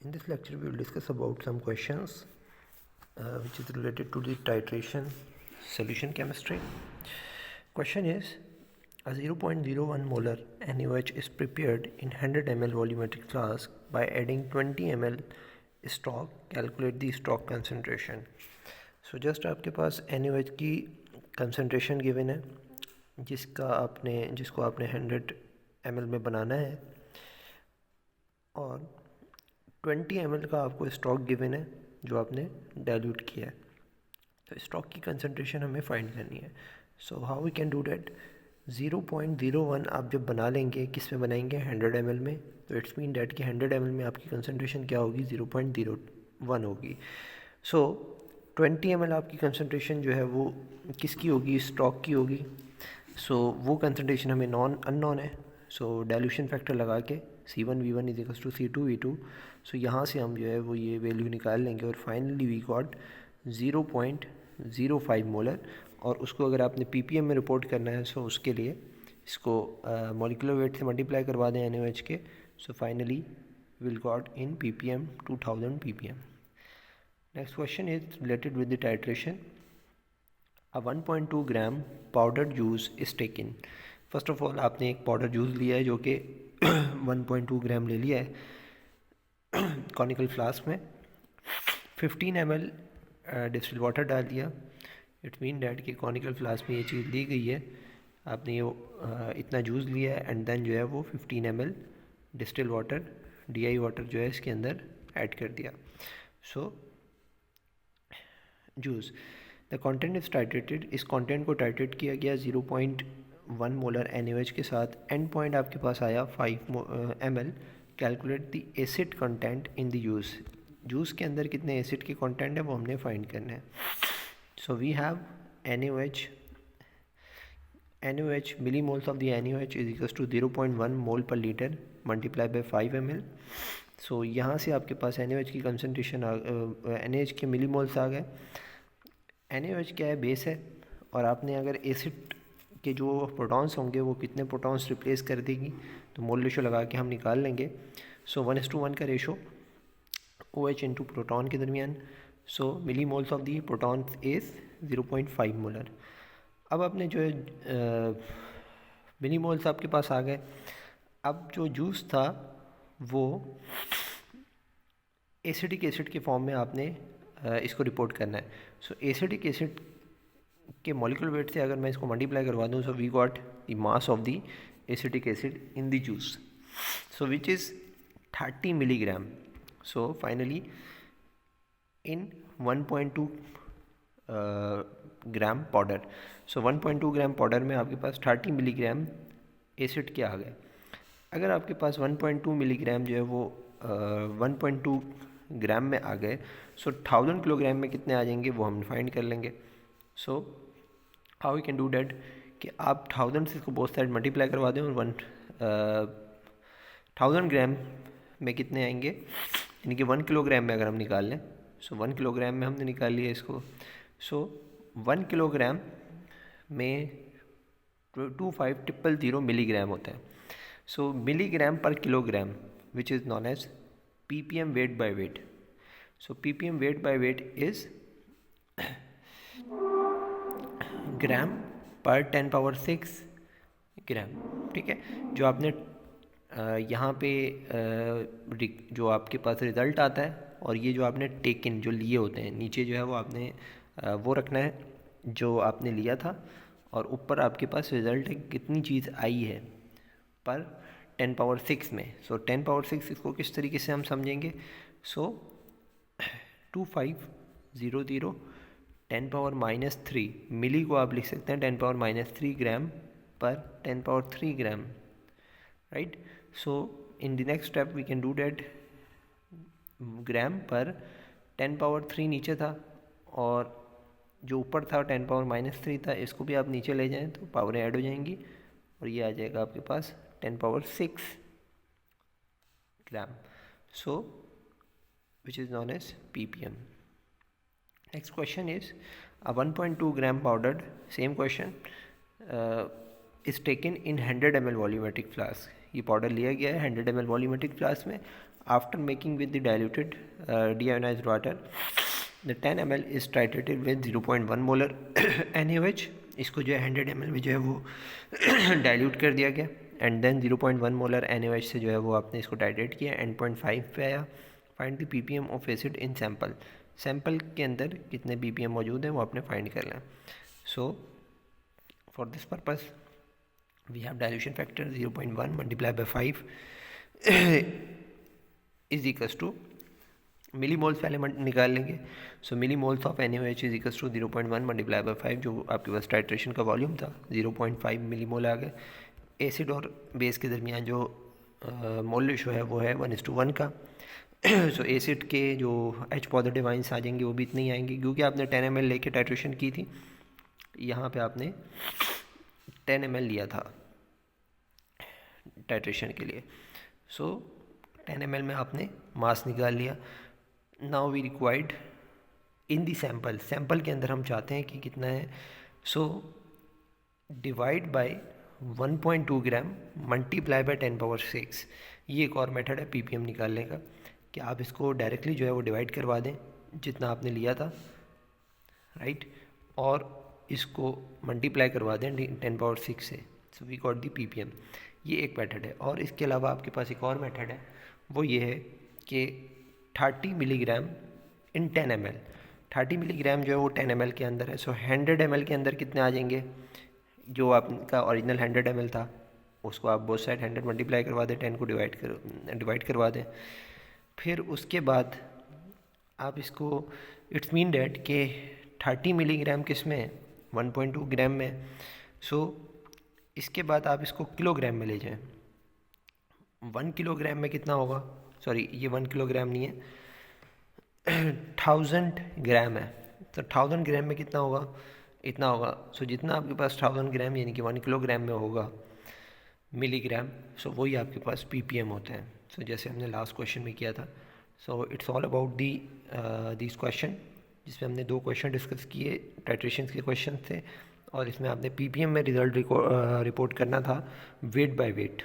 In this lecture, we will discuss about some questions which is related to the titration solution chemistry. Question is, a 0.01 molar NaOH is prepared in 100 ml volumetric flask by adding 20 ml stock. Calculate the stock concentration. So just आपके पास NaOH की concentration given है जिसको आपने 100 ml में बनाना है और 20 ml का आपको स्टॉक गिवन है जो आपने डाइल्यूट किया है। तो स्टॉक की कंसंट्रेशन हमें फाइंड करनी है। So how we can do that. 0.01 आप जब बना लेंगे, किस में बनाएंगे, 100 ml में, तो इट्स मीन डैट कि 100 ml में आपकी कंसंट्रेशन क्या होगी, 0.01 होगी। सो 20 ml आपकी कंसंट्रेशन जो है वो किसकी होगी, स्टॉक की होगी। सो वो कंसंट्रेशन हमें अननोन है। सो डाइल्यूशन फैक्टर लगा के C1V1 is equals to C2V2। सो यहाँ से हम जो है वो ये वैल्यू निकाल लेंगे और फाइनली वी गॉट 0.05 मोलर। और उसको अगर आपने ppm में रिपोर्ट करना है सो उसके लिए इसको मॉलिक्यूलर वेट से मल्टीप्लाई करवा दें NaOH के। So finally will got in ppm 2000 ppm। Next question is related with the titration. A 1.2 gram powder juice is taken. First of all आपने एक पाउडर जूस लिया है जो कि 1.2 ग्राम ले लिया है कॉनिकल फ्लास्क में। 15 ml डिस्टिल वाटर डाल दिया। इट मीन डैट कि कॉनिकल फ्लास्क में ये चीज़ दी गई है, आपने ये इतना जूस लिया है एंड देन जो है वो 15 ml distil water DI water जो है इसके अंदर ऐड कर दिया। So juice the content is titrated. इस कंटेंट को टाइट्रेट किया गया 0.1 मोलर NaOH के साथ। एंड पॉइंट आपके पास आया 5 ml। Calculate the acid content in the juice. Juice के अंदर कितने एसिड के कंटेंट है वो हमने फाइंड करना है। So we have NaOH millimoles of the NaOH is equals to 0.1 mole per litre multiply by 5 ml। So यहाँ से आपके पास NaOH की कंसनट्रेशन NaOH के मिलीमोल्स आ गए। NaOH क्या है, बेस है, और आपने अगर एसिड के जो प्रोटॉन्स होंगे वो कितने प्रोटॉन्स रिप्लेस कर देगी तो मोल रेशो लगा के हम निकाल लेंगे। सो 1:1 का रेशो OH इंटू प्रोटॉन के दरमियान। So milli moles of the protons is 0.5 molar. अब आपने जो है मिली मोल्स आपके पास आ गए। अब जो जूस था वो एसिडिक एसिड के फॉर्म में आपने इसको रिपोर्ट करना है। सो एसिडिक एसिड के मॉलिक्यूलर वेट से अगर मैं इसको मल्टीप्लाई करवा दूँ, so we got the mass of the acidic acid in the juice, so which is 30 milligram. So finally in 1.2 gram powder. So 1.2 gram powder में आपके पास 30 मिलीग्राम एसिड के आ गए। अगर आपके पास 1.2 मिलीग्राम जो है वो 1.2 ग्राम में आ गए, सो 1000 किलोग्राम में कितने आ जाएंगे वो हम फाइंड कर लेंगे। So how we can do that कि आप 1000 से इसको बोथ साइड मल्टीप्लाई करवा दें और 1000 ग्राम में कितने आएंगे, यानी कि 1 किलोग्राम में अगर हम निकाल लें, सो 1 किलोग्राम में हमने निकाल लिया इसको। सो 1 किलोग्राम में 2500 मिलीग्राम होता है। So milligram per kilogram which is known as ppm weight by weight. So ppm weight by weight is ग्राम पर 10 पावर 6 ग्राम। ठीक है, जो आपने यहाँ पे जो आपके पास रिज़ल्ट आता है और ये जो आपने टेकन जो लिए होते हैं, नीचे जो है वो आपने वो रखना है जो आपने लिया था, और ऊपर आपके पास रिज़ल्ट है कितनी चीज़ आई है पर 10 पावर 6 में। सो 10 पावर 6 इसको किस तरीके से हम समझेंगे। सो 2500 10 पावर -3 मिली को आप लिख सकते हैं 10 पावर -3 ग्राम पर 10 power 3 gram, right. So in the next step we can do that gram पर 10 पावर 3 नीचे था और जो ऊपर था 10 पावर -3 था, इसको भी आप नीचे ले जाएं तो पावरें ऐड हो जाएंगी और ये आ जाएगा आपके पास 10 power 6 gram. So which is known as ppm। Next question is a 1.2 gram powder, same question, is taken in 100 ml volumetric flask. ये पाउडर लिया गया है 100 ml वॉल्यूमेट्रिक फ्लास्क में after making with the diluted deionized water the 10 ml is titrated with 0.1 molar NaOH। इसको जो है 100 ml में जो है वो डाइल्यूट कर दिया गया एंड देन 0.1 मोलर NaOH से जो है वो आपने इसको टाइट्रेट किया, एंड 0.5 पे आया। Find the ppm of acid in sample. Sample के अंदर कितने ppm मौजूद हैं वो आपने फाइंड करना है। So for this purpose we have dilution factor 0.1 multiply by 5 is equals to millimoles पहले निकाल लेंगे। So millimoles of NaOH is equals to 0.1 multiply by 5, जो आपके पास टाइट्रेशन का वॉल्यूम था 0.5 मिलीमोल आ गए। एसिड और बेस के दरमियान जो मोल रेशो है वो है 1:1 का। सो एसिड के जो H पॉजिटिव आइंस आ जाएंगे वो भी इतने ही आएंगे, क्योंकि आपने 10 ml लेके टाइट्रेशन की थी, यहाँ पे आपने 10 ml लिया था टाइट्रेशन के लिए। सो 10 ml में आपने मास निकाल लिया। Now we required in the sample, sample के अंदर हम चाहते हैं कि कितना है। So divide by 1.2 gram multiply by 10 power 6। ये एक और मेथड है ppm निकालने का, कि आप इसको डायरेक्टली जो है वो डिवाइड करवा दें जितना आपने लिया था, राइट, और इसको मल्टीप्लाई करवा दें 10 पावर 6 से। So we got the ppm। ये एक मेथड है। और इसके अलावा आपके पास एक और मेथड है, वो ये है कि 30 मिलीग्राम इन 10 ml। 30 मिलीग्राम जो है वो 10 ml के अंदर है। सो 100 ml के अंदर कितने आ जाएंगे, जो आपका ओरिजिनल 100 ml था उसको आप बोथ साइड 100 मल्टीप्लाई करवा दें, 10 को डिवाइड करवा दें। फिर उसके बाद आप इसको इट्स मीन डैट के 30 मिलीग्राम किस में, 1.2 ग्राम में। सो इसके बाद आप इसको किलोग्राम में ले जाएं। 1 किलोग्राम में कितना होगा, सॉरी ये 1 किलोग्राम नहीं है, 1000 ग्राम है। तो 1000 ग्राम में कितना होगा, इतना होगा। सो जितना आपके पास 1000 ग्राम यानी कि 1 किलोग्राम में होगा मिलीग्राम, सो वही आपके पास ppm होते हैं। सो जैसे हमने लास्ट क्वेश्चन में किया था। So it's all about this question, जिसमें हमने 2 क्वेश्चन डिस्कस किए, टाइट्रेशन के क्वेश्चन थे, और इसमें आपने ppm में रिजल्ट रिपोर्ट करना था वेट बाय वेट।